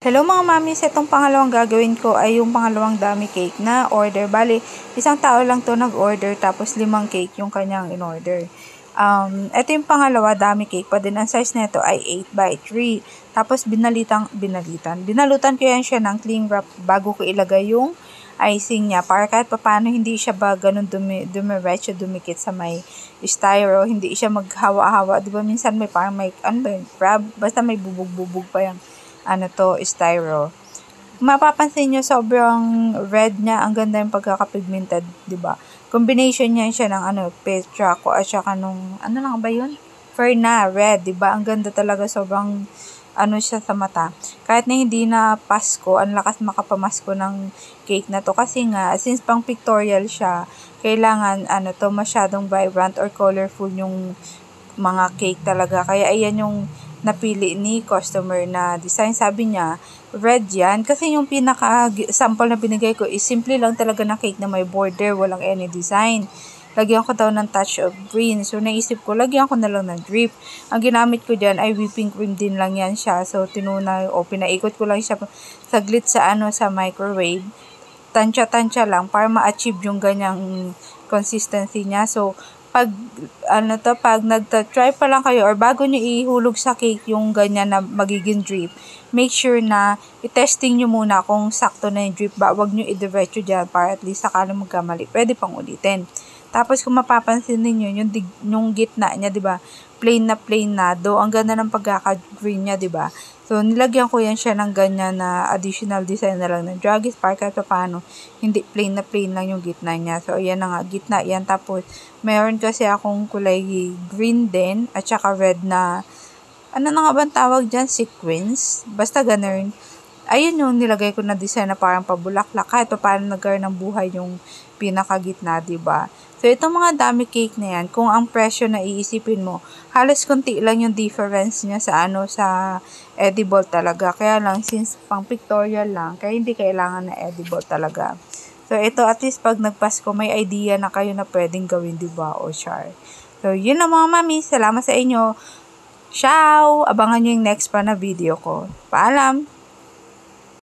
Hello mga mamis, itong pangalawang gagawin ko ay yung pangalawang dummy cake na order. Bali, isang tao lang to nag-order tapos 5 cake yung kanyang in-order. Ito yung pangalawa, dummy cake pa din. Ang size nito ay 8x3. Tapos binalutan ko yan siya ng cling wrap bago ko ilagay yung icing niya para kahit paano hindi siya ba ganun dumiretso dumikit sa may styro, hindi siya maghawa-hawa. Diba minsan may parang may crab, basta may bubog-bubog pa yung styro. Mapapansin nyo, sobrang red niya. Ang ganda yung pagkakapigmented, diba? Combination niya siya ng petraco at saka nung, lang ba yun? Ferna, red, diba? Ang ganda talaga, sobrang, siya sa mata. Kahit na hindi na Pasko, ang lakas makapamasko ng cake na to. Kasi nga, since pang pictorial siya, kailangan, masyadong vibrant or colorful yung mga cake talaga. Kaya ayan yung napili ni customer na design. Sabi niya, red yan. Kasi yung pinaka-sample na binigay ko is simple lang talaga na cake na may border, walang any design. Lagyan ko daw ng touch of green. So, naisip ko, lagyan ko na lang ng drip. Ang ginamit ko dyan ay whipping cream din lang yan siya. So, pinaikot ko lang siya saglit sa microwave. Tansya-tansya lang para ma-achieve yung ganyang consistency niya. So, pag nagta-try pa lang kayo or bago nyo ihulog sa cake yung ganyan na magiging drip, make sure na i-testing nyo muna kung sakto na yung drip ba. Huwag nyo i-diretso dyan para at least sakala magkamali. Pwede pang ulitin. Tapos kung mapapansin niyo yung gitna niya, 'di ba? Plain na do. Ang ganda ng pagkaka-green niya, 'di ba? So nilagyan ko yan siya ng ganyan na additional design na lang ng Dragis Park kahit paano. Hindi plain lang yung gitna niya. So ayan na nga, gitna yan. Tapos meron kasi akong kulay green din at saka red na na nga bang tawag dyan? Sequins. Basta ganun. Ayun yung nilagay ko na design na parang pabulaklak. Kahit paano nagkaroon ng buhay yung pinakagitna, 'di ba? So, itong mga dummy cake na yan, kung ang presyo na iisipin mo, halos konti lang yung difference niya sa edible talaga. Kaya lang, since pang pictorial lang, kaya hindi kailangan na edible talaga. So, ito at least pag nagpasko, may idea na kayo na pwedeng gawin, diba? O char. So, yun na mga mami. Salamat sa inyo. Ciao! Abangan nyo yung next pa na video ko. Paalam!